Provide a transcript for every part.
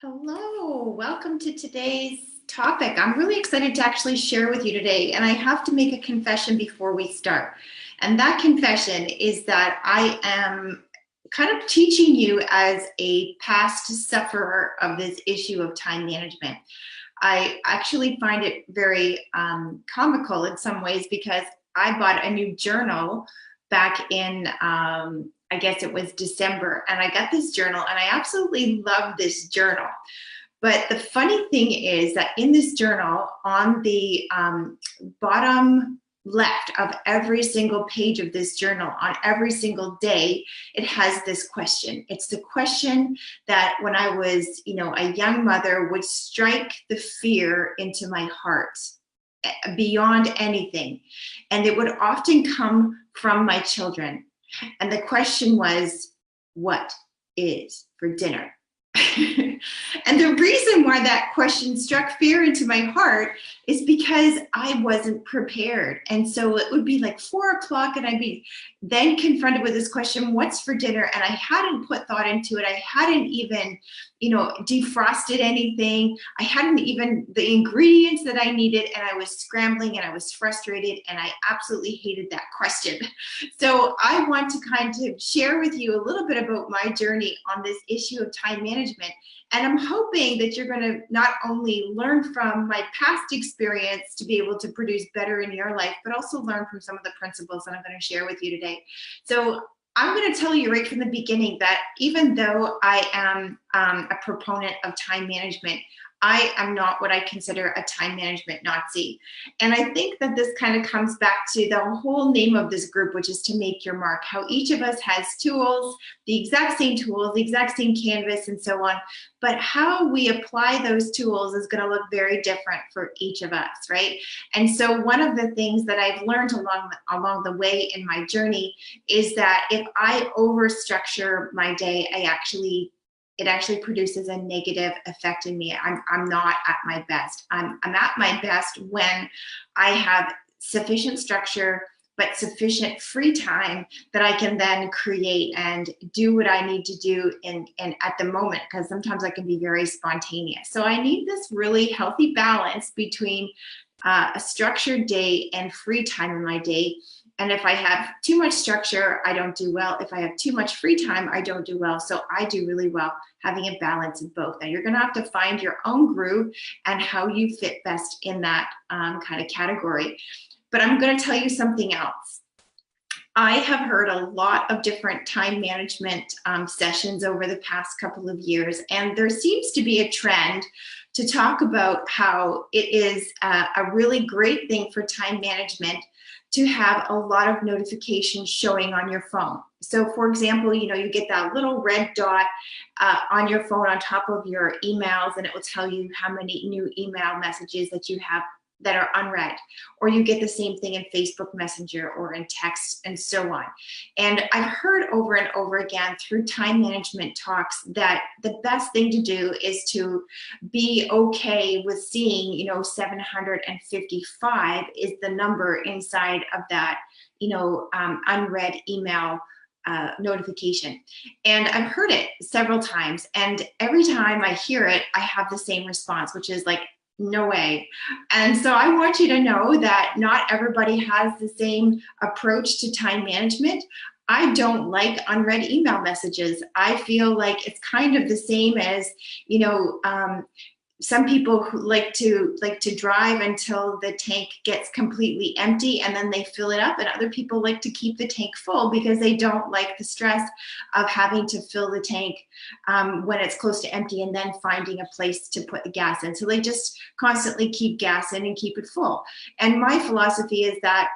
Hello, welcome to today's topic. I'm really excited to actually share with you today, and I have to make a confession before we start. And that confession is that I am kind of teaching you as a past sufferer of this issue of time management. I actually find it very comical in some ways because I bought a new journal back in I guess it was December, and I got this journal and I absolutely love this journal. But the funny thing is that in this journal, on the bottom left of every single page of this journal, on every single day, it has this question. It's the question that when I was, a young mother would strike the fear into my heart beyond anything. And it would often come from my children. And the question was, what is for dinner? And the reason why that question struck fear into my heart is because I wasn't prepared. And so it would be like 4 o'clock and I'd be then confronted with this question, what's for dinner? And I hadn't put thought into it. I hadn't even, defrosted anything. I hadn't even the ingredients that I needed, and I was scrambling and I was frustrated and I absolutely hated that question. So I want to kind of share with you a little bit about my journey on this issue of time management. And I'm hoping that you're going to not only learn from my past experience to be able to produce better in your life, but also learn from some of the principles that I'm going to share with you today. So I'm going to tell you right from the beginning that even though I am a proponent of time management, I am not what I consider a time management Nazi. And I think that this kind of comes back to the whole name of this group, which is to make your mark, how each of us has tools, the exact same canvas and so on. But how we apply those tools is going to look very different for each of us, right? And so one of the things that I've learned along the way in my journey is that if I overstructure my day, it actually produces a negative effect in me. I'm not at my best. I'm at my best when I have sufficient structure, but sufficient free time that I can then create and do what I need to do in at the moment, because sometimes I can be very spontaneous. So I need this really healthy balance between a structured day and free time in my day. And if I have too much structure, I don't do well. If I have too much free time, I don't do well. So I do really well having a balance of both. Now you're going to have to find your own groove and how you fit best in that kind of category. But I'm going to tell you something else. I have heard a lot of different time management sessions over the past couple of years, and there seems to be a trend to talk about how it is a really great thing for time management to have a lot of notifications showing on your phone. So for example, you get that little red dot on your phone on top of your emails, and it will tell you how many new email messages that you have that are unread, or you get the same thing in Facebook Messenger or in text and so on. And I've heard over and over again through time management talks that the best thing to do is to be okay with seeing, 755 is the number inside of that, unread email notification. And I've heard it several times, and every time I hear it, I have the same response, which is like, no way. And so I want you to know that not everybody has the same approach to time management. I don't like unread email messages. I feel like it's kind of the same as, some people who like to drive until the tank gets completely empty and then they fill it up, and other people like to keep the tank full because they don't like the stress of having to fill the tank when it's close to empty and then finding a place to put the gas in. So they just constantly keep gas in and keep it full. And my philosophy is that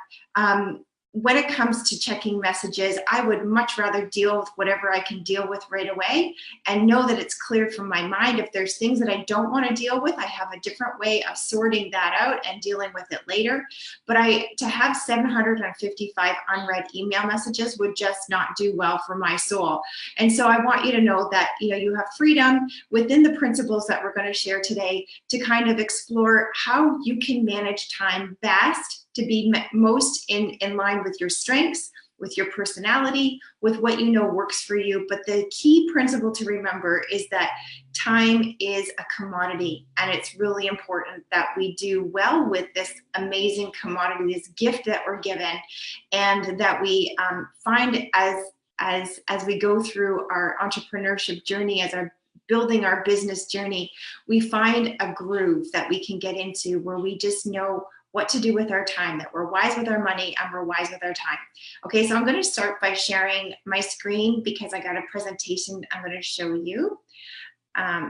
when it comes to checking messages, I would much rather deal with whatever I can deal with right away and know that it's cleared from my mind. If there's things that I don't want to deal with, I have a different way of sorting that out and dealing with it later. But to have 755 unread email messages would just not do well for my soul. And so I want you to know that, you have freedom within the principles that we're going to share today to kind of explore how you can manage time best to be most in line with your strengths with your personality, with what you know works for you. But the key principle to remember is that time is a commodity, and it's really important that we do well with this amazing commodity, this gift that we're given, and that we find as we go through our entrepreneurship journey, as our building our business journey, we find a groove that we can get into where we just know what to do with our time, that we're wise with our money and we're wise with our time. Okay, so I'm going to start by sharing my screen because I got a presentation I'm going to show you.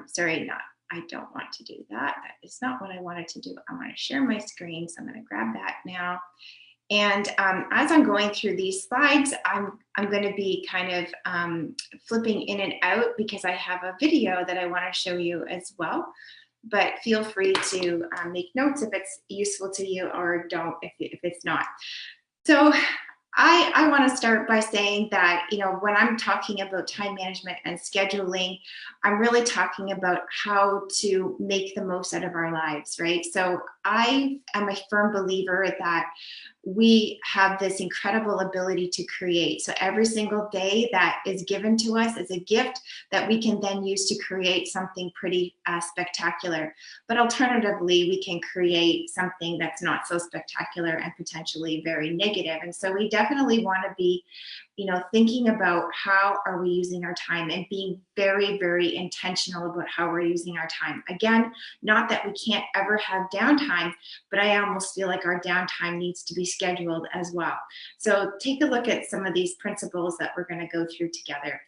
Sorry, I don't want to do that. That is not what I wanted to do. I want to share my screen, so I'm going to grab that now. And as I'm going through these slides, I'm going to be kind of flipping in and out because I have a video that I want to show you as well. But feel free to make notes if it's useful to you, or don't if it's not. So I want to start by saying that, you know, when I'm talking about time management and scheduling, I'm really talking about how to make the most out of our lives, right? So I am a firm believer that we have this incredible ability to create. So every single day that is given to us is a gift that we can then use to create something pretty spectacular. But alternatively, we can create something that's not so spectacular and potentially very negative. And so we definitely want to be, you know, thinking about how are we using our time and being very, very intentional about how we're using our time. Again, not that we can't ever have downtime, but I almost feel like our downtime needs to be scheduled as well. So take a look at some of these principles that we're going to go through together.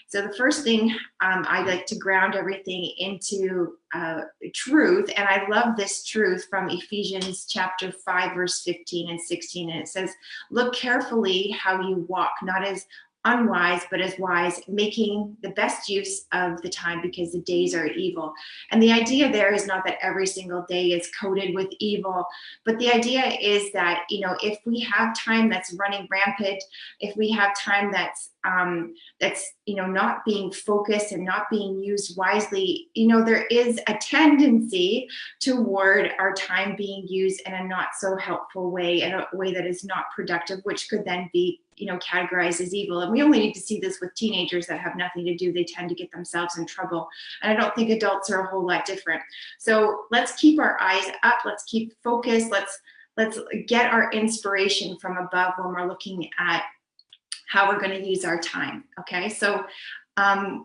So the first thing, I like to ground everything into truth. And I love this truth from Ephesians chapter 5, verse 15 and 16. And it says, look carefully how you walk, not as unwise, but as wise, making the best use of the time because the days are evil. And the idea there is not that every single day is coated with evil, but the idea is that, you know, if we have time that's running rampant, if we have time that's you know, not being focused and not being used wisely, you know, there is a tendency toward our time being used in a not so helpful way, in a way that is not productive, which could then be, you know, categorized as evil. And we only need to see this with teenagers that have nothing to do. They tend to get themselves in trouble. And I don't think adults are a whole lot different. So let's keep our eyes up. Let's keep focused. Let's get our inspiration from above when we're looking at how we're going to use our time. Okay, so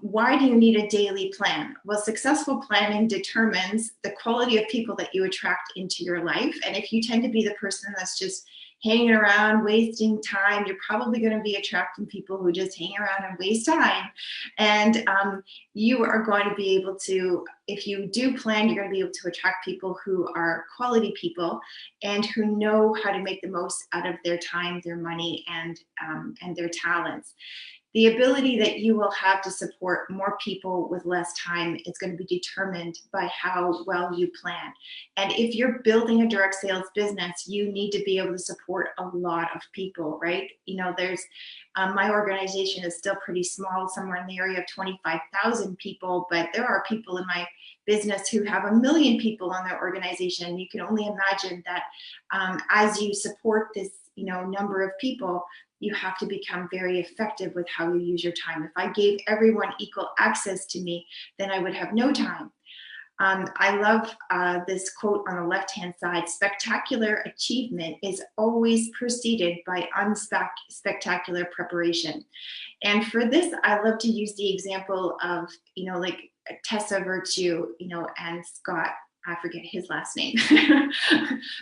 why do you need a daily plan? Well, successful planning determines the quality of people that you attract into your life. And if you tend to be the person that's just hanging around, wasting time, you're probably going to be attracting people who just hang around and waste time. And you are going to be able to, if you do plan, you're going to be able to attract people who are quality people and who know how to make the most out of their time, their money, and their talents. The ability that you will have to support more people with less time is going to be determined by how well you plan. And if you're building a direct sales business, you need to be able to support a lot of people, right? You know, there's my organization is still pretty small, somewhere in the area of 25,000 people, but there are people in my business who have 1 million people on their organization. You can only imagine that as you support this, you know, number of people, you have to become very effective with how you use your time. If I gave everyone equal access to me, then I would have no time. I love this quote on the left-hand side: spectacular achievement is always preceded by unspectacular preparation. And for this, I love to use the example of, you know, like Tessa Virtue, you know, and Scott, I forget his last name,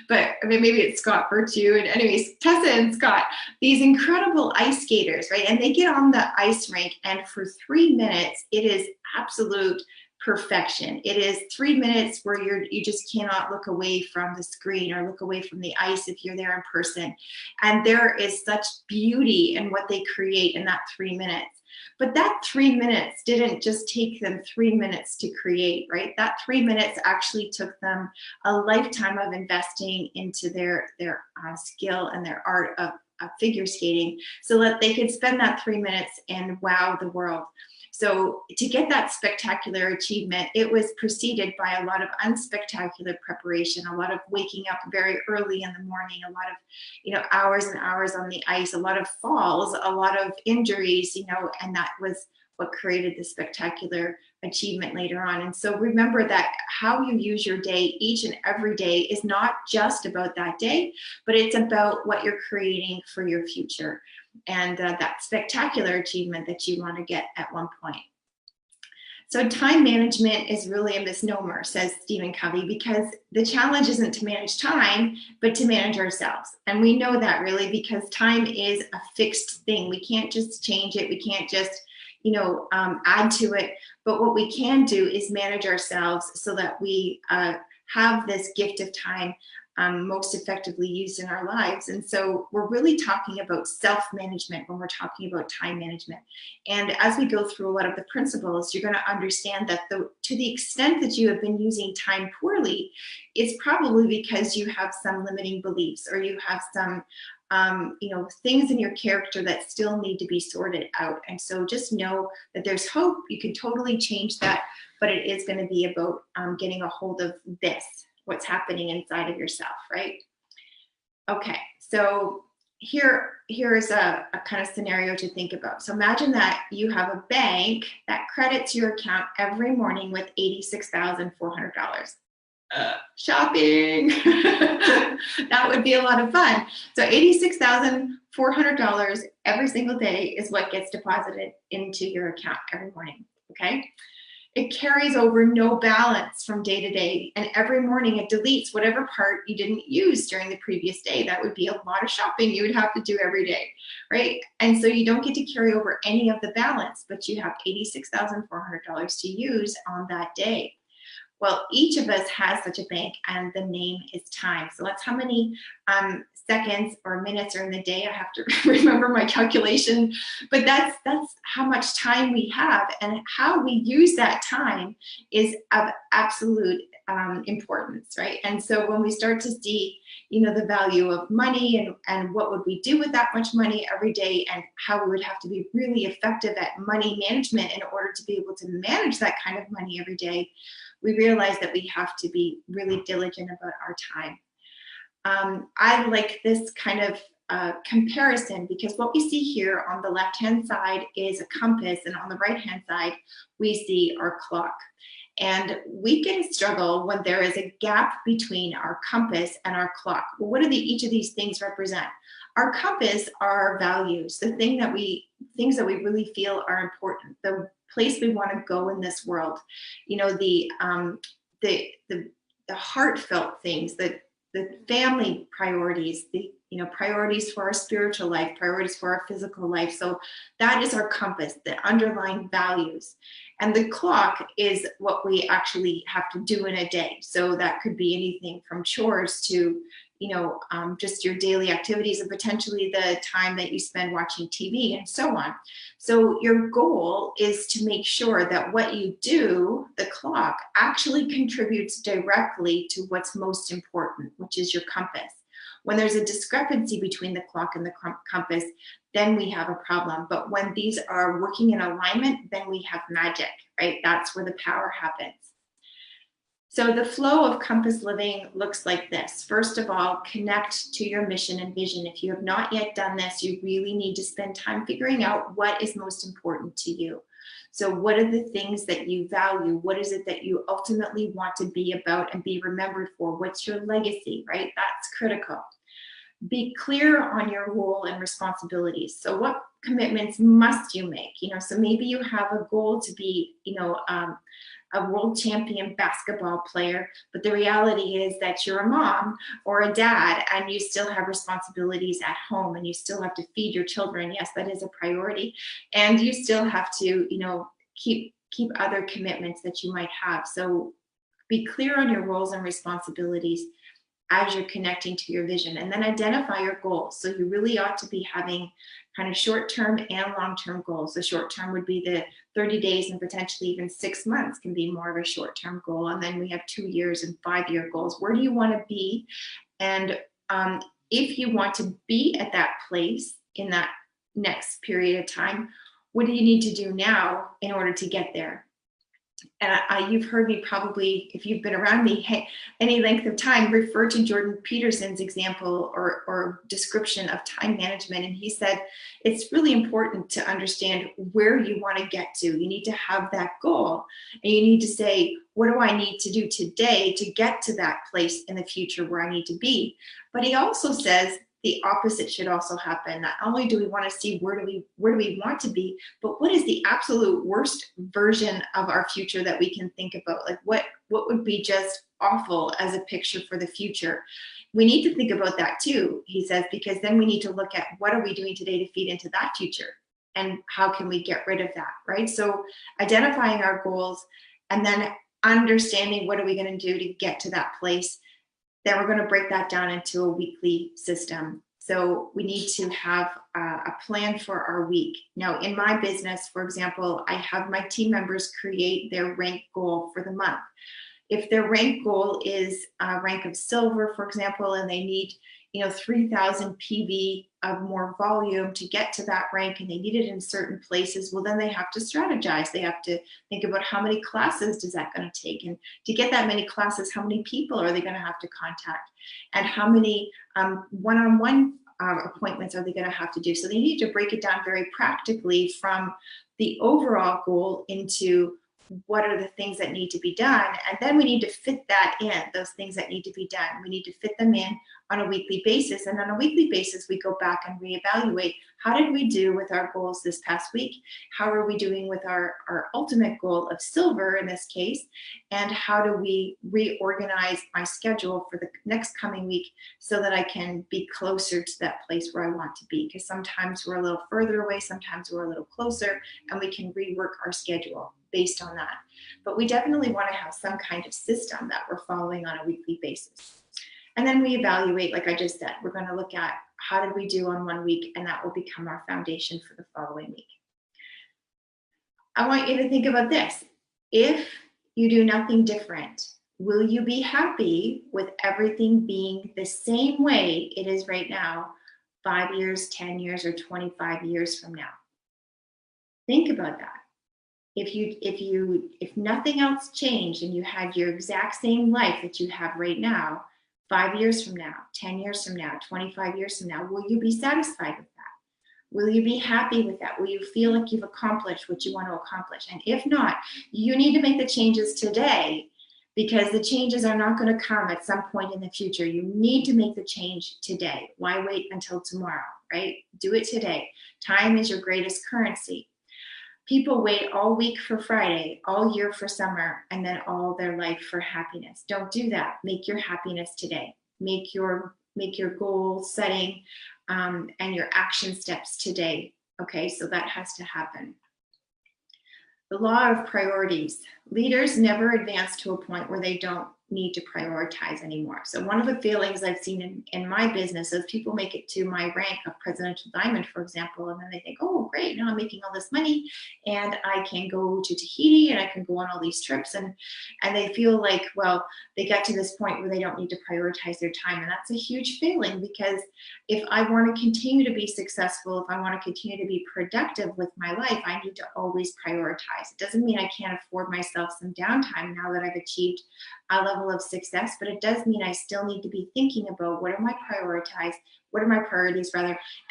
but I mean, maybe it's Scott Virtue. And anyways, Tessa and Scott, these incredible ice skaters, right? And they get on the ice rink, and for 3 minutes, it is absolute perfection. It is 3 minutes where you just cannot look away from the screen or look away from the ice if you're there in person. And there is such beauty in what they create in that 3 minutes. But that 3 minutes didn't just take them 3 minutes to create, right? That 3 minutes actually took them a lifetime of investing into their skill and their art figure skating so that they could spend that 3 minutes and wow the world. So to get that spectacular achievement, it was preceded by a lot of unspectacular preparation, a lot of waking up very early in the morning, a lot of, hours and hours on the ice, a lot of falls, a lot of injuries, and that was what created the spectacular achievement later on. And so remember that how you use your day each and every day is not just about that day, but it's about what you're creating for your future and that spectacular achievement that you want to get at one point. So time management is really a misnomer, says Stephen Covey, because the challenge isn't to manage time, but to manage ourselves. And we know that really because time is a fixed thing. We can't just change it. We can't just add to it. But what we can do is manage ourselves so that we have this gift of time most effectively used in our lives. And so we're really talking about self-management when we're talking about time management. And as we go through a lot of the principles, you're going to understand that to the extent that you have been using time poorly, it's probably because you have some limiting beliefs or you have some things in your character that still need to be sorted out. And so just know that there's hope. You can totally change that, but it is going to be about getting a hold of what's happening inside of yourself, right? Okay, so here's a kind of scenario to think about. So imagine that you have a bank that credits your account every morning with $86,400. Shopping. That would be a lot of fun. So $86,400 every single day is what gets deposited into your account every morning. Okay. It carries over no balance from day to day. And every morning it deletes whatever part you didn't use during the previous day. That would be a lot of shopping you would have to do every day, right? And so you don't get to carry over any of the balance, but you have $86,400 to use on that day. Well, each of us has such a bank, and the name is time. So that's how many seconds or minutes are in the day. I have to remember my calculation, but that's how much time we have, and how we use that time is of absolute importance, right? And so when we start to see, the value of money and what would we do with that much money every day, and how we would have to be really effective at money management in order to be able to manage that kind of money every day, we realize that we have to be really diligent about our time. I like this kind of comparison because what we see here on the left-hand side is a compass, and on the right-hand side, we see our clock. And we get a struggle when there is a gap between our compass and our clock. Well, what do each of these things represent? Our compass are our values, things that we really feel are important, the place we want to go in this world, the heartfelt things, the family priorities, the priorities for our spiritual life, priorities for our physical life. So that is our compass, the underlying values. And the clock is what we actually have to do in a day. So that could be anything from chores to just your daily activities, and potentially the time that you spend watching TV and so on. So your goal is to make sure that what you do, the clock, actually contributes directly to what's most important, which is your compass. When there's a discrepancy between the clock and the compass, then we have a problem. But when these are working in alignment, then we have magic, right? That's where the power happens. So the flow of compass living looks like this. First of all, connect to your mission and vision. If you have not yet done this, you really need to spend time figuring out what is most important to you. So what are the things that you value? What is it that you ultimately want to be about and be remembered for? What's your legacy, right? That's critical. Be clear on your role and responsibilities. So what commitments must you make? So maybe you have a goal to be, a world champion basketball player, but the reality is that you're a mom or a dad and you still have responsibilities at home, and you still have to feed your children. Yes, that is a priority. And you still have to, keep other commitments that you might have. So be clear on your roles and responsibilities as you're connecting to your vision, and then identify your goals. So you really ought to be having kind of short-term and long-term goals. The short-term would be the 30 days, and potentially even 6 months can be more of a short-term goal. And then we have 2 years and 5-year goals. Where do you want to be? And if you want to be at that place in that next period of time, what do you need to do now in order to get there? And you've heard me probably, if you've been around me any length of time, refer to Jordan Peterson's example or description of time management. And he said, it's really important to understand where you want to get to. You need to have that goal, and you need to say, what do I need to do today to get to that place in the future where I need to be? But he also says, the opposite should also happen. Not only do we want to see where do we want to be, but what is the absolute worst version of our future that we can think about? Like what would be just awful as a picture for the future? We need to think about that too, he says, because then we need to look at what are we doing today to feed into that future, and how can we get rid of that, right? So identifying our goals and then understanding what are we going to do to get to that place. Then we're going to break that down into a weekly system. So we need to have a plan for our week. Now, in my business, for example, I have my team members create their rank goal for the month. If their rank goal is a rank of silver, for example, and they need 3,000 PV of more volume to get to that rank, and they need it in certain places, well, then they have to strategize. They have to think about how many classes is that going to take, and to get that many classes, how many people are they going to have to contact, and how many one-on-one appointments are they going to have to do. So they need to break it down very practically from the overall goal into what are the things that need to be done, and then we need to fit that in, those things that need to be done. We need to fit them in on a weekly basis, and on a weekly basis we go back and reevaluate, how did we do with our goals this past week, how are we doing with our ultimate goal of silver in this case, and how do we reorganize my schedule for the next coming week so that I can be closer to that place where I want to be, because sometimes we're a little further away, sometimes we're a little closer, and we can rework our schedule based on that. But we definitely want to have some kind of system that we're following on a weekly basis. And then we evaluate, like I just said, we're going to look at how did we do on one week, and that will become our foundation for the following week. I want you to think about this. If you do nothing different, will you be happy with everything being the same way it is right now, 5 years, 10 years, or 25 years from now? Think about that. If nothing else changed and you had your exact same life that you have right now, 5 years from now, 10 years from now, 25 years from now, will you be satisfied with that? Will you be happy with that? Will you feel like you've accomplished what you want to accomplish? And if not, you need to make the changes today, because the changes are not going to come at some point in the future. You need to make the change today. Why wait until tomorrow, right? Do it today. Time is your greatest currency. People wait all week for Friday, all year for summer, and then all their life for happiness. Don't do that. Make your happiness today. Make your goal setting and your action steps today. Okay, so that has to happen. The law of priorities. Leaders never advance to a point where they don't need to prioritize anymore. So one of the failings I've seen in my business is people make it to my rank of presidential diamond, for example, and then they think, oh, great, now I'm making all this money and I can go to Tahiti and I can go on all these trips, and they feel like, well, they get to this point where they don't need to prioritize their time. And that's a huge failing, because if I want to continue to be successful, if I want to continue to be productive with my life, I need to always prioritize. It doesn't mean I can't afford myself some downtime now that I've achieved a level of success, but it does mean I still need to be thinking about what are my priorities,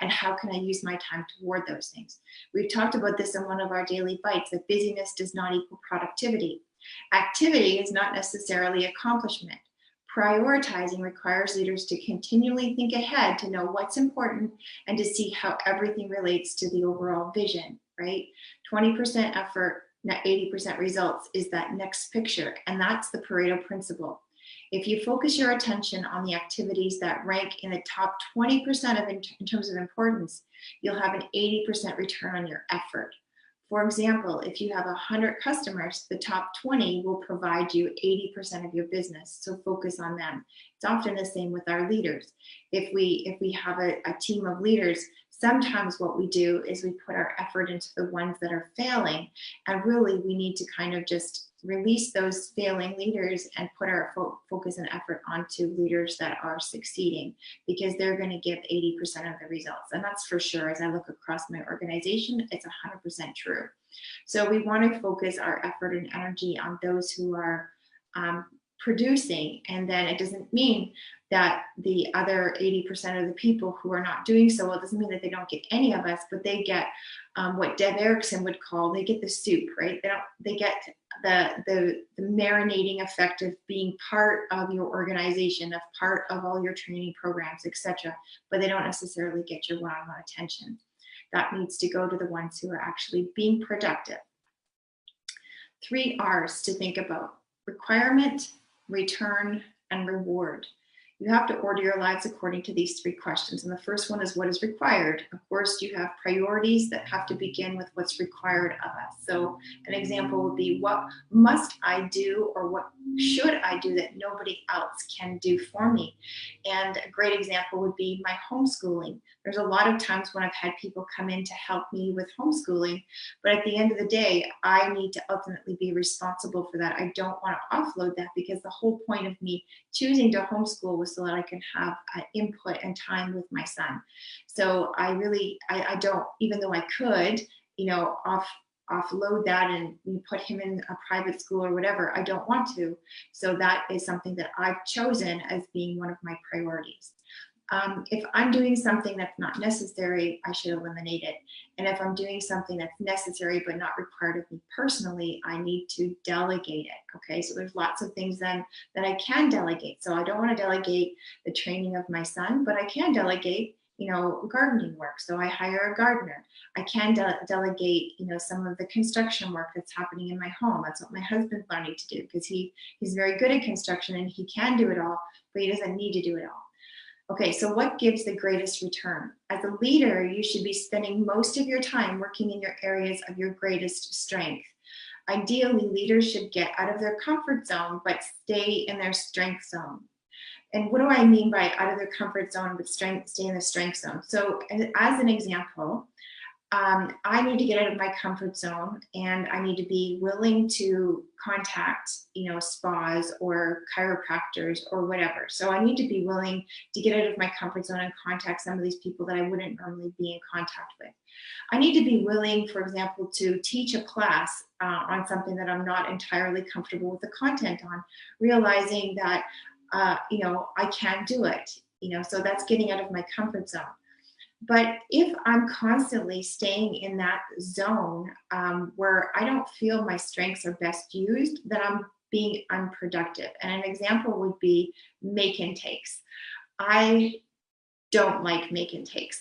and how can I use my time toward those things. We've talked about this in one of our daily bites, that busyness does not equal productivity. Activity is not necessarily accomplishment. Prioritizing requires leaders to continually think ahead, to know what's important, and to see how everything relates to the overall vision, right? 20% effort, 80% results is that next picture, and that's the Pareto principle. If you focus your attention on the activities that rank in the top 20% in terms of importance, you'll have an 80% return on your effort. For example, if you have 100 customers, the top 20 will provide you 80% of your business, so focus on them. It's often the same with our leaders. If we have a team of leaders, sometimes what we do is we put our effort into the ones that are failing, and really we need to kind of just release those failing leaders and put our focus and effort onto leaders that are succeeding, because they're going to give 80% of the results. And that's for sure. As I look across my organization, it's 100% true. So we want to focus our effort and energy on those who are producing. And then it doesn't mean that the other 80% of the people who are not doing so well, doesn't mean that they don't get any of us, but they get what Deb Erickson would call, they get the soup, right? They get the marinating effect of being part of your organization, of part of all your training programs, etc. But they don't necessarily get your one-on-one attention. That needs to go to the ones who are actually being productive. 3 R's to think about: requirement, return, and reward. You have to order your lives according to these 3 questions. And the first one is, what is required? Of course, you have priorities that have to begin with what's required of us. So an example would be, what must I do, or what should I do that nobody else can do for me? And a great example would be my homeschooling. There's a lot of times when I've had people come in to help me with homeschooling, but at the end of the day, I need to ultimately be responsible for that. I don't want to offload that, because the whole point of me choosing to homeschool was so that I can have input and time with my son. So I don't, even though I could, offload that and put him in a private school or whatever, I don't want to. So that is something that I've chosen as being one of my priorities. If I'm doing something that's not necessary, I should eliminate it. And if I'm doing something that's necessary but not required of me personally, I need to delegate it. Okay, so there's lots of things then that I can delegate. So I don't want to delegate the training of my son, but I can delegate, gardening work. So I hire a gardener. I can delegate, some of the construction work that's happening in my home. That's what my husband's learning to do, because he's very good at construction and he can do it all, but he doesn't need to do it all. Okay, so what gives the greatest return? As a leader, you should be spending most of your time working in your areas of your greatest strength. Ideally, leaders should get out of their comfort zone, but stay in their strength zone. And what do I mean by out of their comfort zone, but stay in the strength zone? So as an example, I need to get out of my comfort zone, and I need to be willing to contact, spas or chiropractors or whatever. So I need to be willing to get out of my comfort zone and contact some of these people that I wouldn't normally be in contact with. I need to be willing, for example, to teach a class on something that I'm not entirely comfortable with the content on, realizing that, I can do it, so that's getting out of my comfort zone. But if I'm constantly staying in that zone where I don't feel my strengths are best used, then I'm being unproductive. And an example would be make intakes. I don't like make intakes.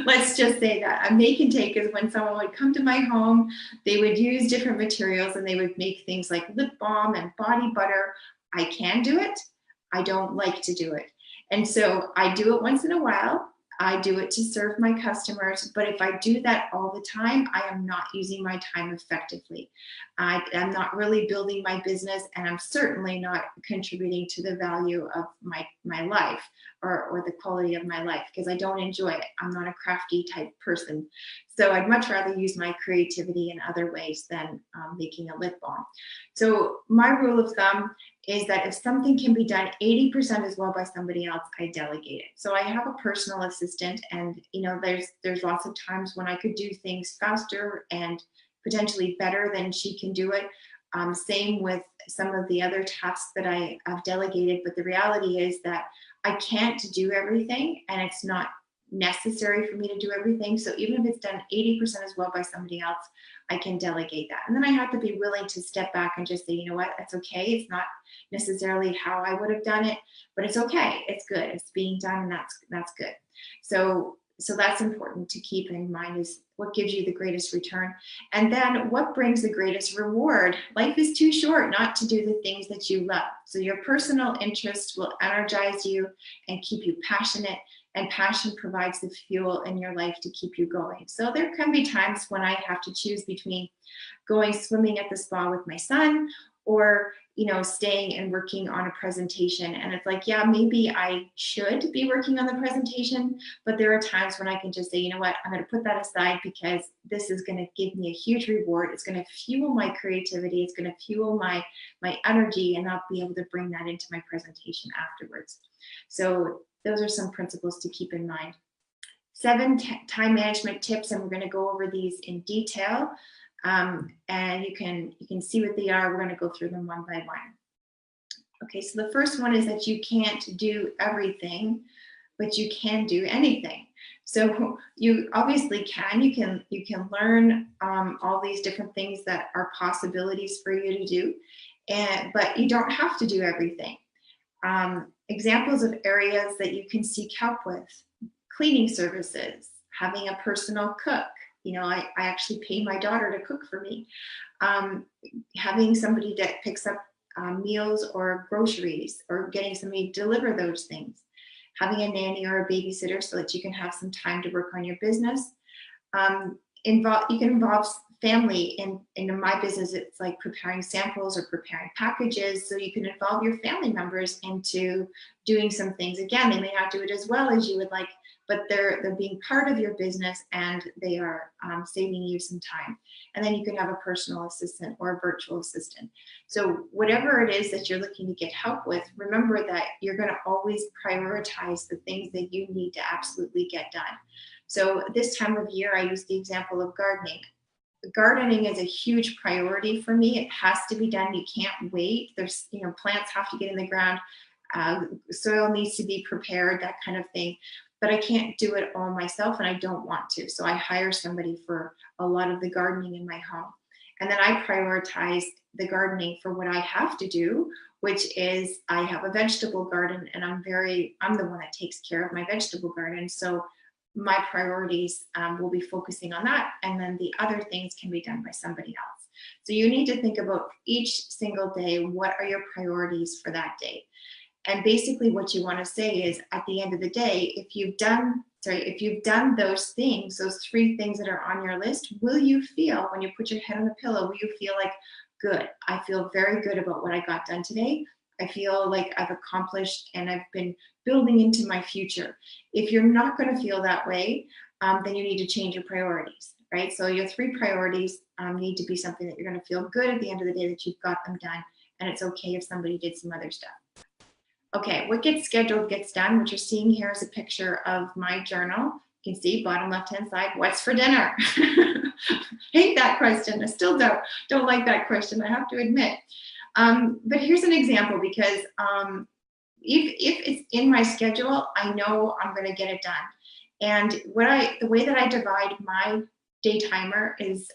Let's just say that. A make intake is when someone would come to my home, they would use different materials and they would make things like lip balm and body butter. I can do it. I don't like to do it. And so I do it once in a while. I do it to serve my customers, but if I do that all the time, I am not using my time effectively. I'm not really building my business, and I'm certainly not contributing to the value of my life or the quality of my life, because I don't enjoy it. I'm not a crafty type person. So I'd much rather use my creativity in other ways than making a lip balm. So my rule of thumb is that if something can be done 80% as well by somebody else, I delegate it. So I have a personal assistant, and there's lots of times when I could do things faster and potentially better than she can do it. Same with some of the other tasks that I have delegated, but the reality is that I can't do everything, and it's not necessary for me to do everything. So even if it's done 80% as well by somebody else, I can delegate that. And then I have to be willing to step back and just say, you know what, that's okay. It's not necessarily how I would have done it, but it's okay. It's good. It's being done, and that's good. So that's important to keep in mind, is what gives you the greatest return. And then what brings the greatest reward? Life is too short not to do the things that you love. So your personal interests will energize you and keep you passionate, and passion provides the fuel in your life to keep you going. So there can be times when I have to choose between going swimming at the spa with my son or, staying and working on a presentation. And it's like, yeah, maybe I should be working on the presentation, but there are times when I can just say, you know what, I'm going to put that aside because this is going to give me a huge reward. It's going to fuel my creativity. It's going to fuel my energy, and I'll be able to bring that into my presentation afterwards. So those are some principles to keep in mind. 7 time management tips, and we're going to go over these in detail. And you can see what they are. We're going to go through them one by one. Okay, so the first one is that you can't do everything, but you can do anything. So you obviously can. You can learn all these different things that are possibilities for you to do, but you don't have to do everything. Examples of areas that you can seek help with: cleaning services, having a personal cook. I actually pay my daughter to cook for me. Having somebody that picks up meals or groceries, or getting somebody to deliver those things. Having a nanny or a babysitter so that you can have some time to work on your business. You can involve family. In my business, it's like preparing samples or preparing packages. So you can involve your family members into doing some things. Again, they may not do it as well as you would like, but they're being part of your business, and they are saving you some time. And then you can have a personal assistant or a virtual assistant. So whatever it is that you're looking to get help with, remember that you're going to always prioritize the things that you need to absolutely get done. So this time of year, I use the example of gardening. Gardening is a huge priority for me. It has to be done. You can't wait. There's, plants have to get in the ground. Soil needs to be prepared, that kind of thing. But I can't do it all myself, and I don't want to. So I hire somebody for a lot of the gardening in my home. And then I prioritize the gardening for what I have to do, which is I have a vegetable garden, and I'm the one that takes care of my vegetable garden. So my priorities will be focusing on that. And then the other things can be done by somebody else. So you need to think about each single day, what are your priorities for that day? And basically what you want to say is, at the end of the day, if you've done those things, those 3 things that are on your list, will you feel, when you put your head on the pillow, will you feel like, good, I feel very good about what I got done today. I feel like I've accomplished and I've been building into my future. If you're not going to feel that way, then you need to change your priorities, right? So your 3 priorities need to be something that you're going to feel good at the end of the day that you've got them done. And it's okay if somebody did some other stuff. Okay, what gets scheduled gets done. What you're seeing here is a picture of my journal. You can see bottom left-hand side, what's for dinner? Hate that question. I still don't like that question, I have to admit. But here's an example, because if it's in my schedule, I know I'm going to get it done. And the way that I divide my day timer is,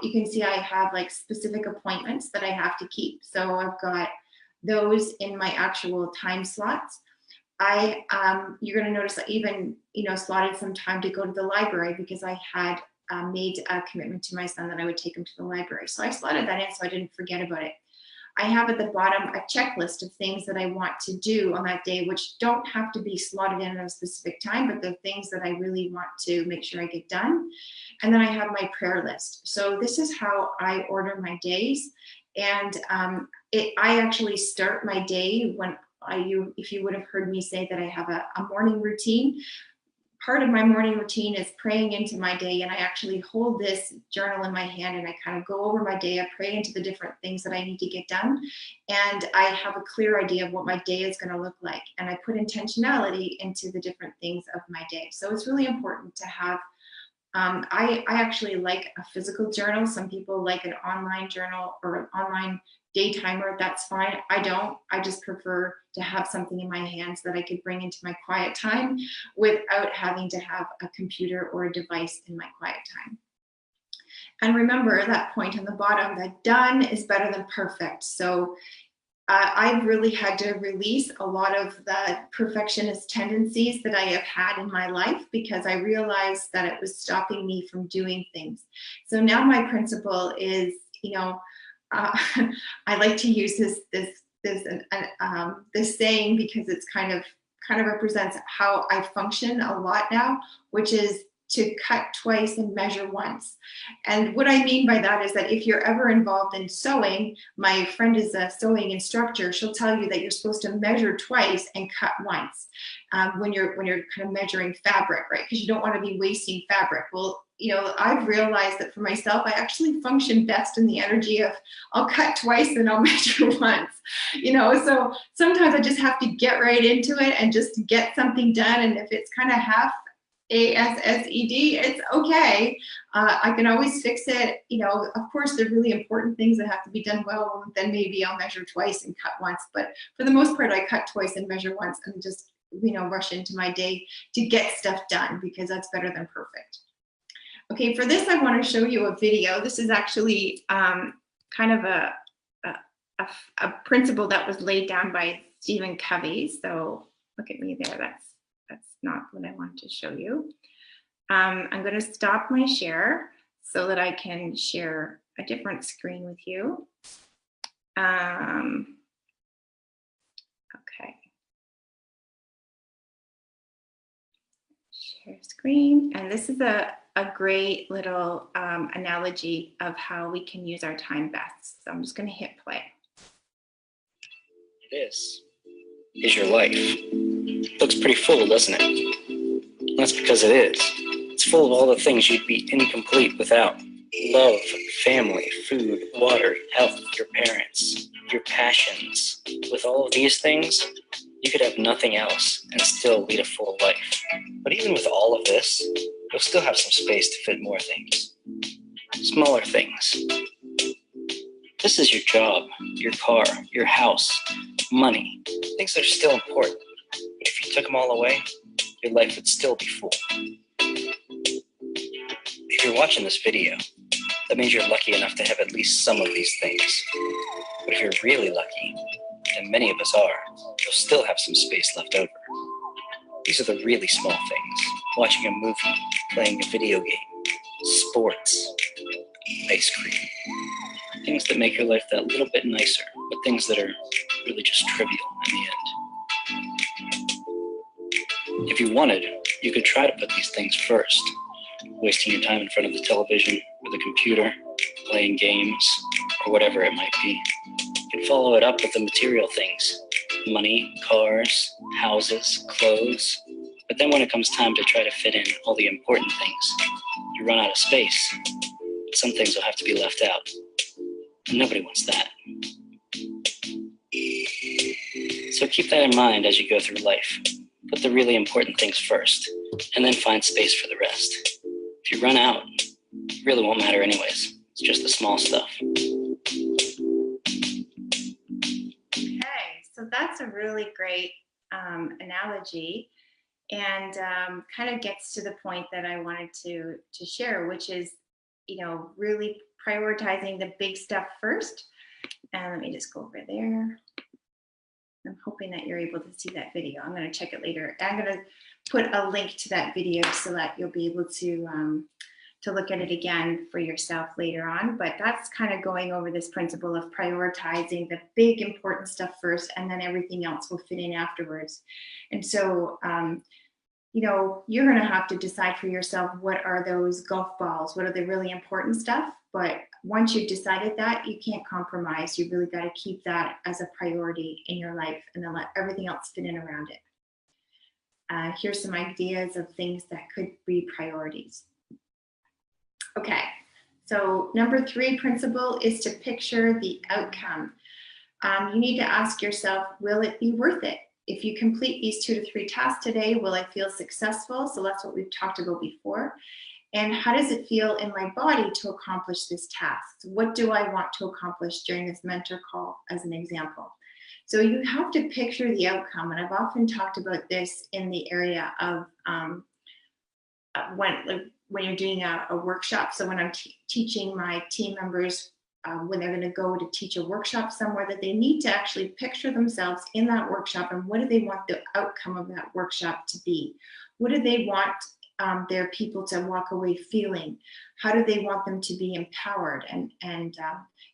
you can see I have like specific appointments that I have to keep. So I've got those in my actual time slots. You're going to notice I even, slotted some time to go to the library, because I had made a commitment to my son that I would take him to the library. So I slotted that in so I didn't forget about it. I have at the bottom a checklist of things that I want to do on that day, which don't have to be slotted in at a specific time, but the things that I really want to make sure I get done. And then I have my prayer list. So this is how I order my days. And I actually start my day when if you would have heard me say that I have a morning routine. Part of my morning routine is praying into my day, and I actually hold this journal in my hand and I kind of go over my day. I pray into the different things that I need to get done, and I have a clear idea of what my day is going to look like, and I put intentionality into the different things of my day. So it's really important to have I actually like a physical journal. Some people like an online journal or an online day timer. That's fine. I don't. I just prefer to have something in my hands that I could bring into my quiet time without having to have a computer or a device in my quiet time. And remember that point on the bottom, that done is better than perfect. So I've really had to release a lot of the perfectionist tendencies that I have had in my life, because I realized that it was stopping me from doing things. So now my principle is, I like to use this saying, because it's kind of represents how I function a lot now, which is to cut twice and measure once. And what I mean by that is that if you're ever involved in sewing, my friend is a sewing instructor, she'll tell you that you're supposed to measure twice and cut once when you're kind of measuring fabric, right? Because you don't want to be wasting fabric. Well, you know, I've realized that for myself, I actually function best in the energy of I'll cut twice and I'll measure once, you know, so sometimes I just have to get right into it and just get something done. And if it's kind of half ASSED, it's okay. I can always fix it. You know, of course, there are really important things that have to be done well, then maybe I'll measure twice and cut once. But for the most part, I cut twice and measure once and just, you know, rush into my day to get stuff done because that's better than perfect. Okay, for this, I want to show you a video. This is actually kind of a principle that was laid down by Stephen Covey. So look at me there. That's not what I want to show you. I'm going to stop my share so that I can share a different screen with you. Okay. Share screen. And this is a great little analogy of how we can use our time best. So I'm just going to hit play. This is your life. Looks pretty full, doesn't it? That's because it is. It's full of all the things you'd be incomplete without. Love, family, food, water, health, your parents, your passions. With all of these things, you could have nothing else and still lead a full life. But even with all of this, you'll still have some space to fit more things. Smaller things. This is your job, your car, your house, money, things that are still important. But if you took them all away, your life would still be full. If you're watching this video, that means you're lucky enough to have at least some of these things. But if you're really lucky, and many of us are, you'll still have some space left over. These are the really small things. Watching a movie, playing a video game, sports, ice cream. Things that make your life that little bit nicer, but things that are really just trivial in the end. If you wanted, you could try to put these things first, wasting your time in front of the television or the computer, playing games, or whatever it might be. You can follow it up with the material things, money, cars, houses, clothes. But then when it comes time to try to fit in all the important things, you run out of space. Some things will have to be left out. And nobody wants that. So keep that in mind as you go through life. Put the really important things first, and then find space for the rest. If you run out, it really won't matter anyways. It's just the small stuff. Okay, so that's a really great analogy, and kind of gets to the point that I wanted to share, which is, you know, really prioritizing the big stuff first. And let me just go over there. I'm hoping that you're able to see that video. I'm going to check it later. I'm going to put a link to that video so that you'll be able to look at it again for yourself later on. But that's kind of going over this principle of prioritizing the big important stuff first, and then everything else will fit in afterwards. And so, you know, you're going to have to decide for yourself, what are those golf balls? What are the really important stuff? But once you've decided that, you can't compromise. You really got to keep that as a priority in your life, and then let everything else fit in around it. Here's some ideas of things that could be priorities. Okay, so number 3 principle is to picture the outcome. You need to ask yourself, will it be worth it? If you complete these 2 to 3 tasks today, will I feel successful? So that's what we've talked about before. And how does it feel in my body to accomplish this task? So what do I want to accomplish during this mentor call, as an example? So you have to picture the outcome. And I've often talked about this in the area of when you're doing a workshop. So when I'm teaching my team members, when they're going to go to teach a workshop somewhere, that they need to actually picture themselves in that workshop, and what do they want the outcome of that workshop to be? What do they want their people to walk away feeling? How do they want them to be empowered and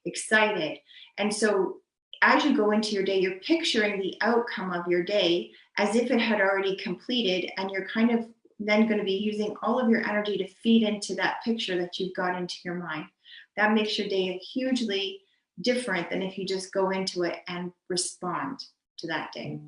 excited? And so as you go into your day, you're picturing the outcome of your day as if it had already completed, and you're kind of then going to be using all of your energy to feed into that picture that you've got into your mind. That makes your day hugely different than if you just go into it and respond to that day.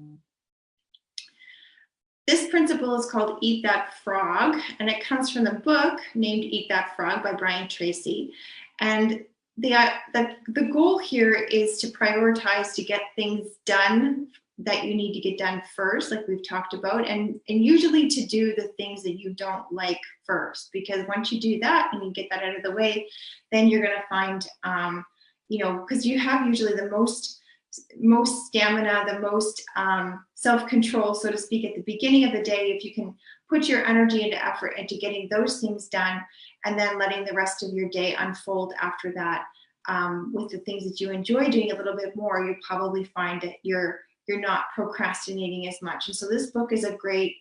This principle is called Eat That Frog, and it comes from the book named Eat That Frog by Brian Tracy. And the goal here is to prioritize, to get things done that you need to get done first, like we've talked about, and usually to do the things that you don't like first, because once you do that and you get that out of the way, then you're going to find, because you have usually the most stamina, the most self-control, so to speak, at the beginning of the day. If you can put your energy into effort into getting those things done, and then letting the rest of your day unfold after that, with the things that you enjoy doing a little bit more, you'll probably find that you're not procrastinating as much. And so this book is a great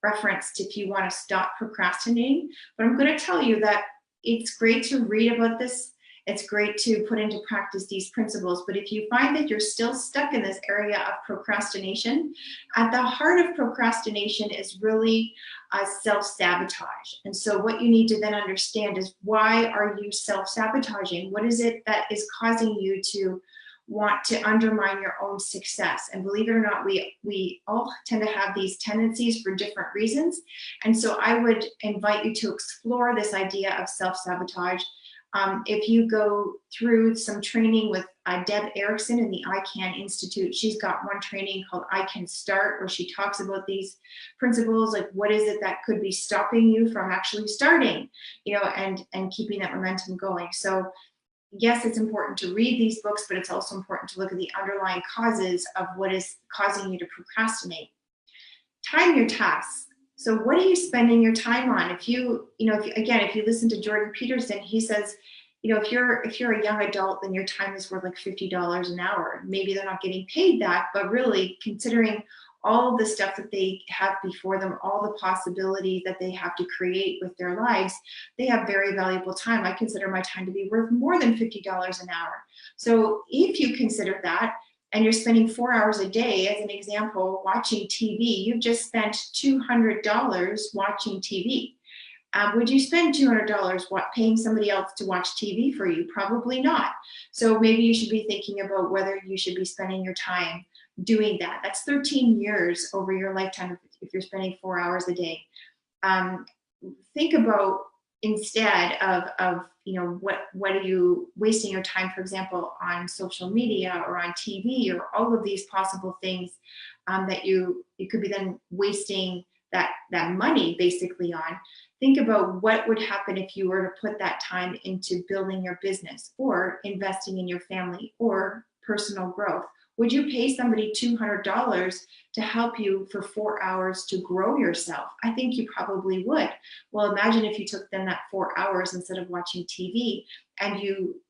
reference to if you want to stop procrastinating. But I'm going to tell you that it's great to read about this. It's great to put into practice these principles. But if you find that you're still stuck in this area of procrastination, at the heart of procrastination is really self-sabotage. And so what you need to then understand is, why are you self-sabotaging? What is it that is causing you to want to undermine your own success? And believe it or not, we all tend to have these tendencies for different reasons. And so I would invite you to explore this idea of self-sabotage. If you go through some training with Deb Erickson in the I Can Institute, she's got one training called I Can Start, where she talks about these principles, like what is it that could be stopping you from actually starting, and keeping that momentum going. So yes, it's important to read these books, but it's also important to look at the underlying causes of what is causing you to procrastinate. Time your tasks. So what are you spending your time on? If you listen to Jordan Peterson, he says, if you're a young adult, then your time is worth like $50 an hour. Maybe they're not getting paid that, but really considering all of the stuff that they have before them, all the possibilities that they have to create with their lives, they have very valuable time. I consider my time to be worth more than $50 an hour. So if you consider that, and you're spending 4 hours a day, as an example, watching TV, you've just spent $200 watching TV. Would you spend $200 paying somebody else to watch TV for you? Probably not. So maybe you should be thinking about whether you should be spending your time doing that. That's 13 years over your lifetime if you're spending 4 hours a day. Think about, instead of what are you wasting your time, for example, on social media or on TV or all of these possible things that you could be then wasting that money basically on. Think about what would happen if you were to put that time into building your business or investing in your family or personal growth. Would you pay somebody $200 to help you for 4 hours to grow yourself? I think you probably would. Well, imagine if you took then that 4 hours instead of watching TV and you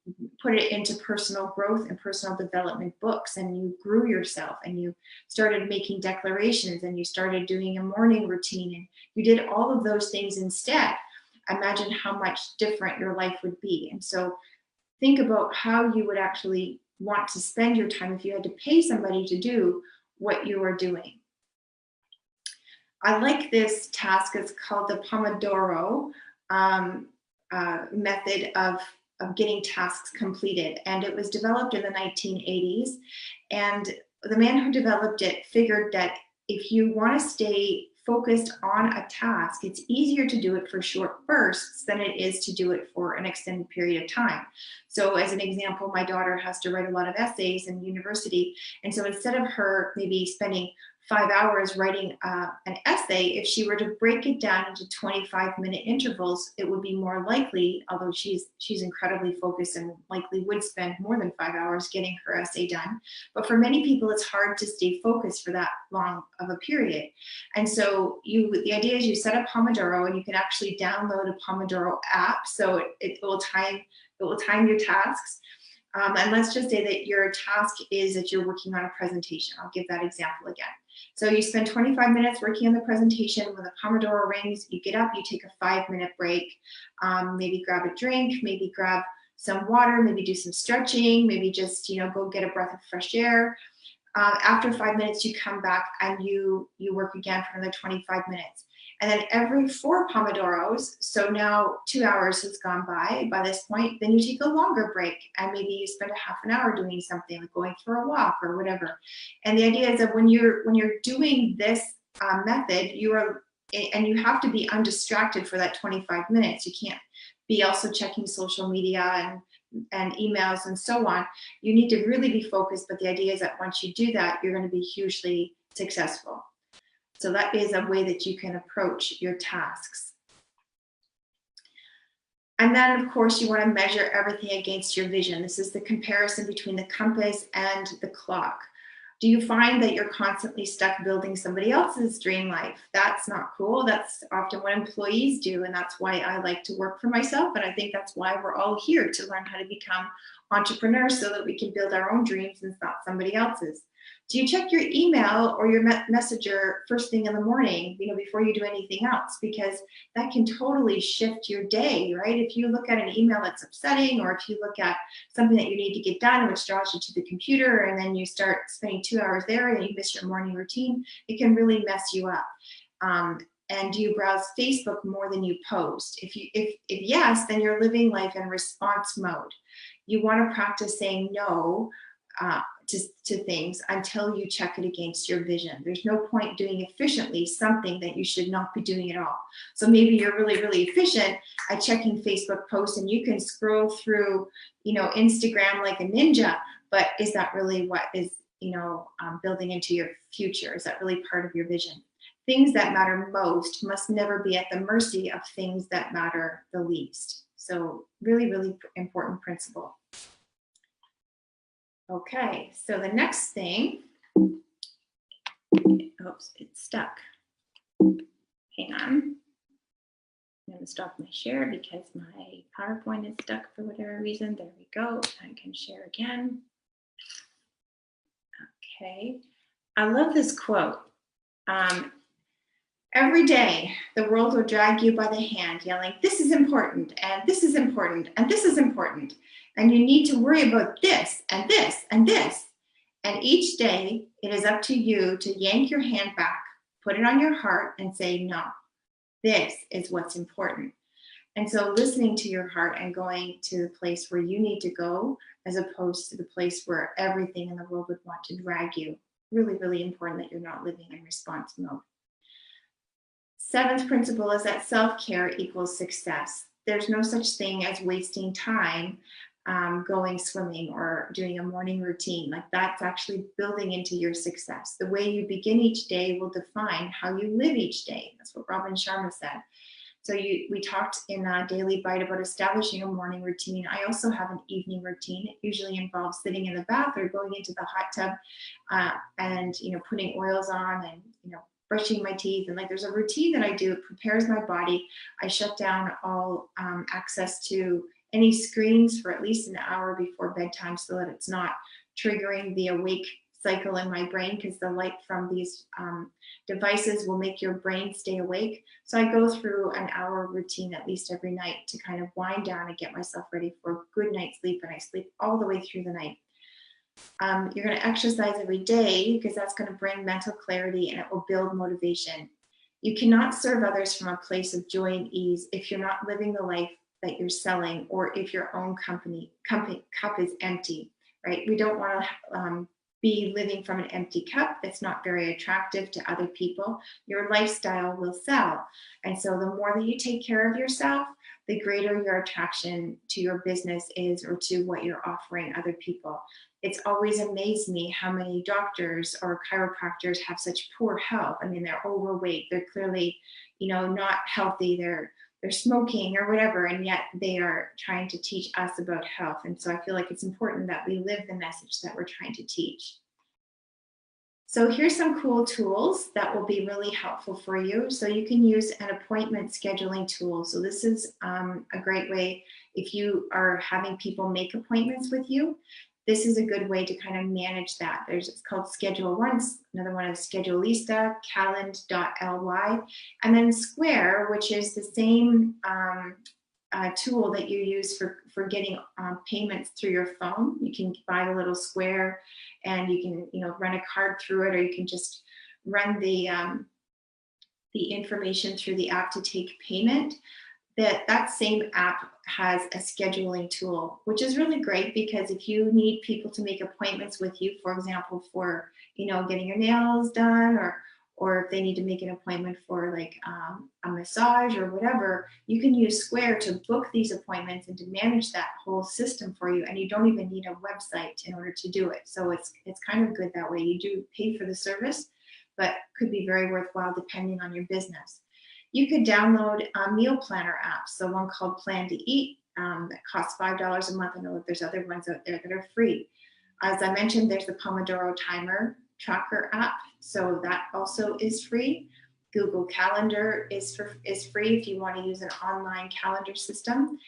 put it into personal growth and personal development books, and you grew yourself and you started making declarations and you started doing a morning routine and you did all of those things instead. Imagine how much different your life would be. And so think about how you would actually want to spend your time if you had to pay somebody to do what you are doing. I like this task. It's called the Pomodoro method of getting tasks completed. And it was developed in the 1980s. And the man who developed it figured that if you want to stay focused on a task, it's easier to do it for short bursts than it is to do it for an extended period of time. So as an example, my daughter has to write a lot of essays in university. And so instead of her maybe spending 5 hours writing an essay, if she were to break it down into 25-minute intervals, it would be more likely, although she's incredibly focused and likely would spend more than 5 hours getting her essay done. But for many people, it's hard to stay focused for that long of a period. And so the idea is you set up Pomodoro, and you can actually download a Pomodoro app. So it will time your tasks. And let's just say that your task is that you're working on a presentation. I'll give that example again. So you spend 25 minutes working on the presentation. When the Pomodoro rings, you get up, you take a 5-minute break, maybe grab a drink, maybe grab some water, maybe do some stretching, maybe just go get a breath of fresh air. After 5 minutes, you come back and you work again for another 25 minutes. And then every 4 Pomodoros, so now 2 hours has gone by this point, then you take a longer break and maybe you spend a half an hour doing something like going for a walk or whatever. And the idea is that when you're doing this method, and you have to be undistracted for that 25 minutes. You can't be also checking social media and emails and so on. You need to really be focused, but the idea is that once you do that, you're going to be hugely successful. So that is a way that you can approach your tasks. And then, of course, you want to measure everything against your vision. This is the comparison between the compass and the clock. Do you find that you're constantly stuck building somebody else's dream life? That's not cool. That's often what employees do. And that's why I like to work for myself. And I think that's why we're all here, to learn how to become entrepreneurs so that we can build our own dreams and not somebody else's. Do you check your email or your messenger first thing in the morning, before you do anything else? Because that can totally shift your day, right? If you look at an email that's upsetting, or if you look at something that you need to get done, which draws you to the computer, and then you start spending 2 hours there and you miss your morning routine, it can really mess you up. And do you browse Facebook more than you post? If yes, then you're living life in response mode. You want to practice saying no to things until you check it against your vision. There's no point doing efficiently something that you should not be doing at all. So maybe you're really, really efficient at checking Facebook posts and you can scroll through, Instagram like a ninja, but is that really what is, building into your future? Is that really part of your vision? Things that matter most must never be at the mercy of things that matter the least. So really, really important principle. Okay, so the next thing, oops, it's stuck. Hang on. I'm going to stop my share because my PowerPoint is stuck for whatever reason. There we go. I can share again. Okay, I love this quote. Every day, the world will drag you by the hand, yelling, "This is important, and this is important, and this is important. And you need to worry about this, and this, and this." And each day, it is up to you to yank your hand back, put it on your heart, and say, "No, this is what's important." And so listening to your heart and going to the place where you need to go, as opposed to the place where everything in the world would want to drag you. Really, really important that you're not living in response mode. 7th principle is that self-care equals success. There's no such thing as wasting time going swimming or doing a morning routine. Like, that's actually building into your success. The way you begin each day will define how you live each day. That's what Robin Sharma said. So we talked in a Daily Bite about establishing a morning routine. I also have an evening routine. It usually involves sitting in the bath or going into the hot tub and putting oils on and brushing my teeth. And there's a routine that I do. It prepares my body. I shut down all access to any screens for at least an hour before bedtime so that it's not triggering the awake cycle in my brain, because the light from these devices will make your brain stay awake. So I go through an hour routine at least every night to kind of wind down and get myself ready for a good night's sleep, and I sleep all the way through the night. You're going to exercise every day because that's going to bring mental clarity and it will build motivation. You cannot serve others from a place of joy and ease if you're not living the life that you're selling, or if your own cup is empty, right? We don't want to be living from an empty cup. It's not very attractive to other people. Your lifestyle will sell. And so the more that you take care of yourself, the greater your attraction to your business is, or to what you're offering other people. It's always amazed me how many doctors or chiropractors have such poor health. I mean, they're overweight. They're clearly, not healthy. They're smoking or whatever, and yet they are trying to teach us about health. And so I feel like it's important that we live the message that we're trying to teach. So here's some cool tools that will be really helpful for you. So you can use an appointment scheduling tool. So this is a great way if you are having people make appointments with you. This is a good way to kind of manage that. It's called Schedule Once. Another one is Schedulista, Calend.ly, and then Square, which is the same tool that you use for getting payments through your phone. You can buy the little square, and you can run a card through it, or you can just run the the information through the app to take payment, that same app has a scheduling tool, which is really great, because if you need people to make appointments with you, for example, for, getting your nails done, or if they need to make an appointment for like a massage or whatever, you can use Square to book these appointments and to manage that whole system for you. And you don't even need a website in order to do it. So it's kind of good that way. You do pay for the service, but could be very worthwhile depending on your business. You could download meal planner apps. So one called Plan to Eat that costs $5 a month. I know that there's other ones out there that are free. As I mentioned, there's the Pomodoro timer tracker app. So that also is free. Google Calendar is free if you want to use an online calendar system.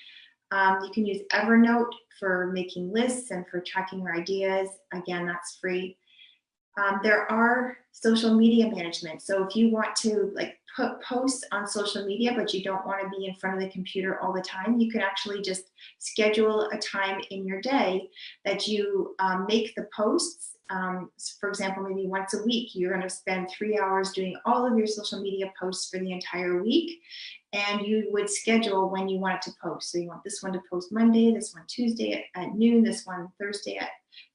You can use Evernote for making lists and for tracking your ideas. Again, that's free. There are social media management. So if you want to like put posts on social media, but you don't want to be in front of the computer all the time, you can actually just schedule a time in your day that you make the posts. For example, maybe once a week, you're going to spend 3 hours doing all of your social media posts for the entire week. And you would schedule when you want it to post. So you want this one to post Monday, this one Tuesday at noon, this one Thursday at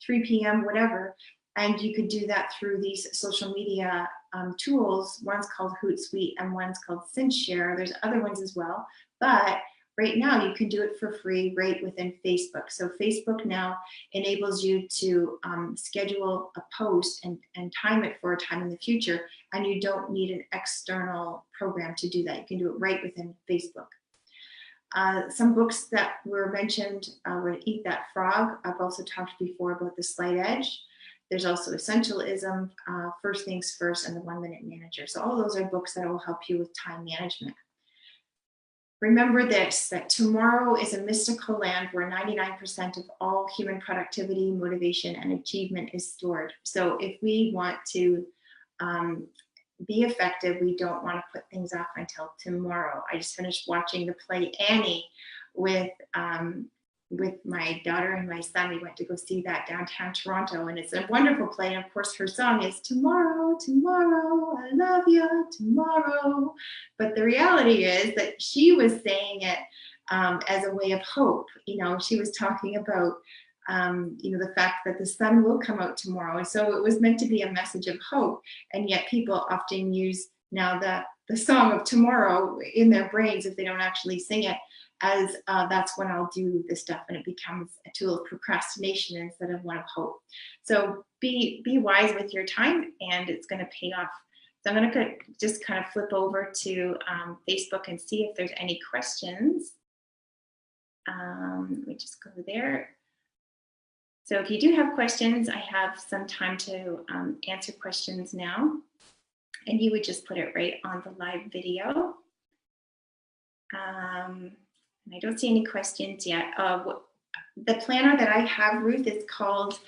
3 p.m., whatever. And you could do that through these social media tools. One's called Hootsuite and one's called SynShare. There's other ones as well. But right now you can do it for free right within Facebook. So Facebook now enables you to schedule a post and time it for a time in the future. And you don't need an external program to do that. You can do it right within Facebook. Some books that were mentioned were Eat That Frog. I've also talked before about The Slight Edge. There's also Essentialism, First Things First, and The 1 Minute Manager. So all those are books that will help you with time management. Remember this, that tomorrow is a mystical land where 99% of all human productivity, motivation, and achievement is stored. So if we want to be effective, we don't want to put things off until tomorrow. I just finished watching the play Annie with my daughter and my son. We went to go see that downtown Toronto, and it's a wonderful play. And of course, her song is "Tomorrow, Tomorrow, I Love You, Tomorrow." But the reality is that she was saying it as a way of hope. She was talking about the fact that the sun will come out tomorrow, and so it was meant to be a message of hope. And yet, people often use now the song of tomorrow in their brains if they don't actually sing it, as that's when I'll do this stuff, and it becomes a tool of procrastination instead of one of hope. So be wise with your time, and it's going to pay off. So I'm going to just kind of flip over to Facebook and see if there's any questions. Let me just go there. So if you do have questions, I have some time to answer questions now. And you would just put it right on the live video. I don't see any questions yet. The planner that I have, Ruth, is called,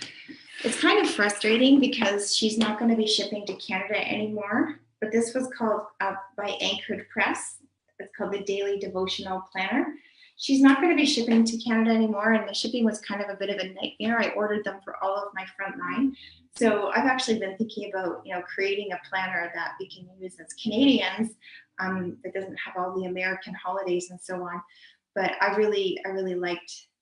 it's kind of frustrating because she's not going to be shipping to Canada anymore, but this was called by Anchored Press. It's called the Daily Devotional Planner. She's not going to be shipping to Canada anymore, and the shipping was kind of a bit of a nightmare. I ordered them for all of my front line. So I've actually been thinking about, creating a planner that we can use as Canadians that doesn't have all the American holidays and so on. But I really like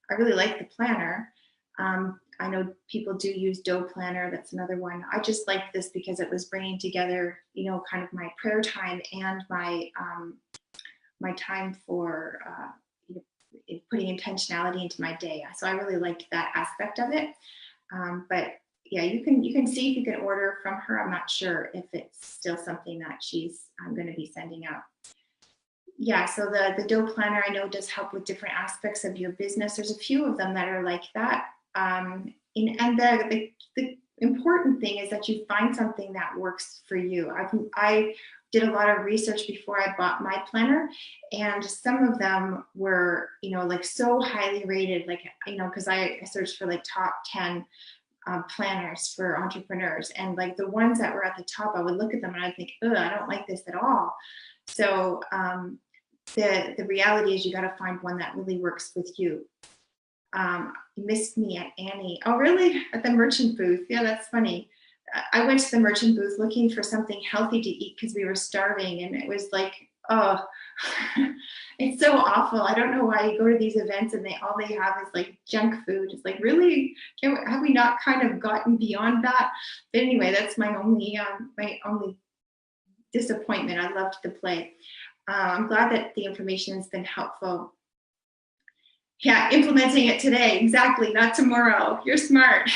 the planner. I know people do use Dough Planner. That's another one. I just liked this because it was bringing together, kind of my prayer time and my my time for putting intentionality into my day. So I really liked that aspect of it. But yeah, you can see if you can order from her. I'm not sure if it's still something that I'm going to be sending out. Yeah, so the Dough Planner I know does help with different aspects of your business. There's a few of them that are like that. And the important thing is that you find something that works for you. I did a lot of research before I bought my planner, and some of them were, like so highly rated, like, because I searched for like top 10 planners for entrepreneurs, and like the ones that were at the top, I would look at them and I'd think, oh, I don't like this at all. So the reality is you got to find one that really works with you. You missed me at Annie. Oh, really? At the merchant booth? Yeah, that's funny. I went to the merchant booth looking for something healthy to eat because we were starving, and it was like, oh, it's so awful. I don't know why you go to these events and all they have is like junk food. It's like, really, have we not kind of gotten beyond that? But anyway, that's my only disappointment. I loved the play. I'm glad that the information has been helpful. Yeah, implementing it today, exactly, not tomorrow. You're smart.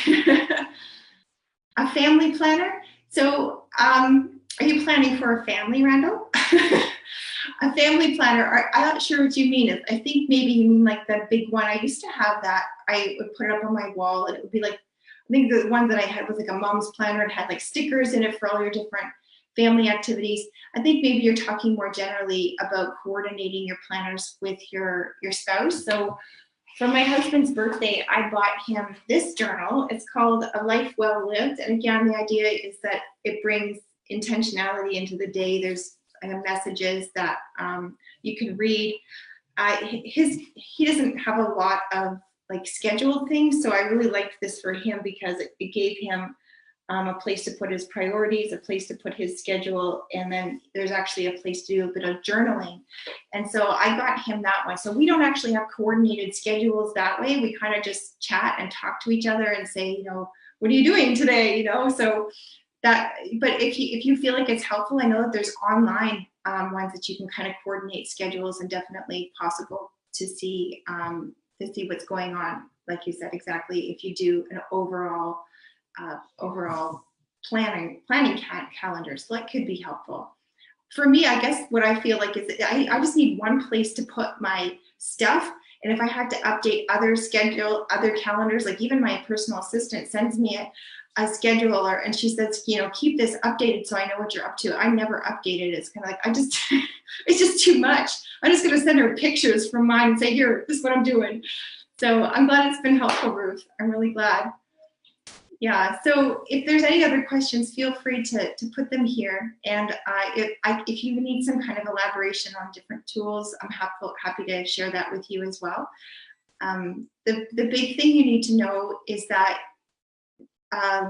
A family planner. So are you planning for a family, Randall? A family planner, I'm not sure what you mean. I think maybe you mean like the big one. I used to have that. I would put it up on my wall, and it would be like, I think the one that I had was like a mom's planner. It had like stickers in it for all your different family activities. I think maybe you're talking more generally about coordinating your planners with your spouse. So for my husband's birthday, I bought him this journal. It's called A Life Well Lived. And again, the idea is that it brings intentionality into the day. There's messages that you can read. He doesn't have a lot of like scheduled things, so I really liked this for him because it gave him a place to put his priorities, a place to put his schedule, and then there's actually a place to do a bit of journaling. And so I got him that one. So we don't actually have coordinated schedules that way. We kind of just chat and talk to each other and say, what are you doing today? So that, but if you feel like it's helpful, I know that there's online ones that you can kind of coordinate schedules, and definitely possible to see what's going on. Like you said, exactly. If you do an overall planning calendar, so that could be helpful. For me, I guess what I feel like is I just need one place to put my stuff. And if I had to update other calendars, like even my personal assistant sends me a schedule, and she says, keep this updated so I know what you're up to. I never update it. It's kind of like, it's just too much. I'm just going to send her pictures from mine and say, here, this is what I'm doing. So I'm glad it's been helpful, Ruth. I'm really glad. Yeah, so if there's any other questions, feel free to put them here. And if you need some kind of elaboration on different tools, I'm happy to share that with you as well. The big thing you need to know is that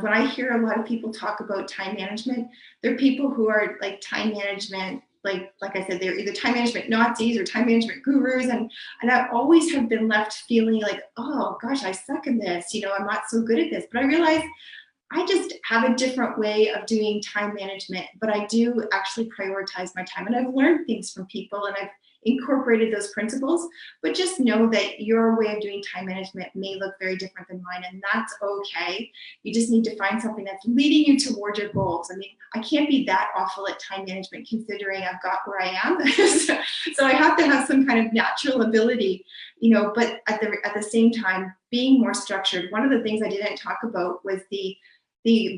when I hear a lot of people talk about time management, they're people who are like time management, like I said, they're either time management Nazis or time management gurus, and I always have been left feeling like, oh gosh, I suck at this, I'm not so good at this. But I realized I just have a different way of doing time management, but I do actually prioritize my time, and I've learned things from people, and I've incorporated those principles. But just know that your way of doing time management may look very different than mine, and that's okay. You just need to find something that's leading you toward your goals. I mean, I can't be that awful at time management considering I've got where I am. So I have to have some kind of natural ability, but at the same time, being more structured. One of the things I didn't talk about was the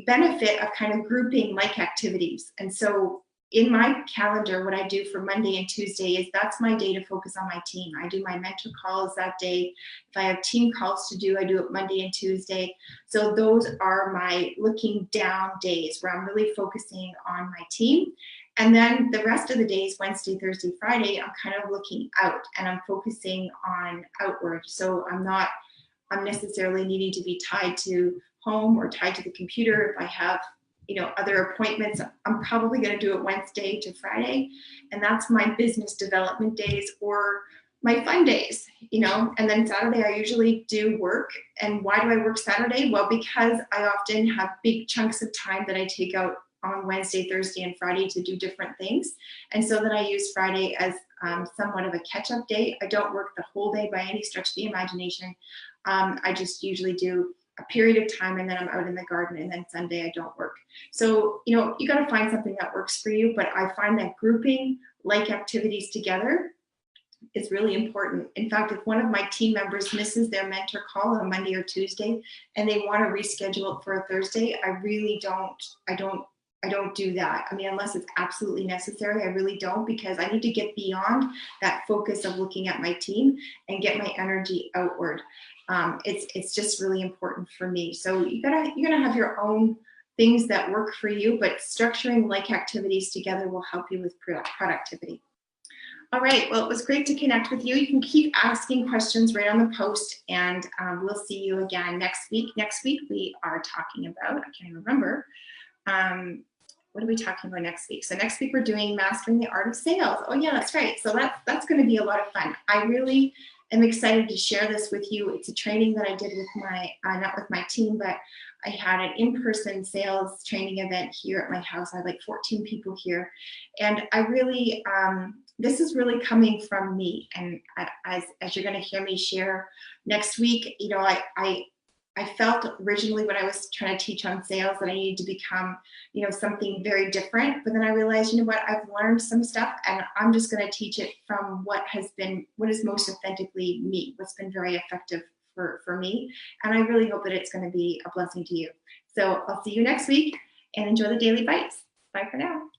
benefit of kind of grouping like activities. And so in my calendar, what I do for Monday and Tuesday is that's my day to focus on my team. I do my mentor calls that day. If I have team calls to do, I do it Monday and Tuesday. So those are my looking down days where I'm really focusing on my team. And then the rest of the days, Wednesday, Thursday, Friday, I'm kind of looking out and I'm focusing on outward. So I'm not necessarily needing to be tied to home or tied to the computer. If I have other appointments, I'm probably going to do it Wednesday to Friday, and that's my business development days or my fun days, and then Saturday I usually do work. And why do I work Saturday? Well, because I often have big chunks of time that I take out on Wednesday, Thursday, and Friday to do different things. And so then I use Friday as somewhat of a catch-up day. I don't work the whole day by any stretch of the imagination. I just usually do a period of time, and then I'm out in the garden, and then Sunday I don't work. So, you got to find something that works for you, but I find that grouping like activities together is really important. In fact, if one of my team members misses their mentor call on a Monday or Tuesday and they want to reschedule it for a Thursday, I don't do that. I mean, unless it's absolutely necessary, I really don't, because I need to get beyond that focus of looking at my team and get my energy outward. It's just really important for me. So you're gonna have your own things that work for you, but structuring like activities together will help you with productivity. All right, well, it was great to connect with you. You can keep asking questions right on the post, and we'll see you again next week. Next week we are talking about, I can't even remember, what are we talking about next week? So next week we're doing Mastering the Art of Sales. Oh yeah, that's right. So that's going to be a lot of fun. I really am excited to share this with you. It's a training that I did with my, not with my team, but I had an in-person sales training event here at my house. I had like 14 people here. And I really, this is really coming from me. And as you're going to hear me share next week, you know, I felt originally when I was trying to teach on sales that I needed to become, you know, something very different. But then I realized, you know what, I've learned some stuff and I'm just going to teach it from what is most authentically me, what's been very effective for me. And I really hope that it's going to be a blessing to you. So I'll see you next week and enjoy the Daily Bites. Bye for now.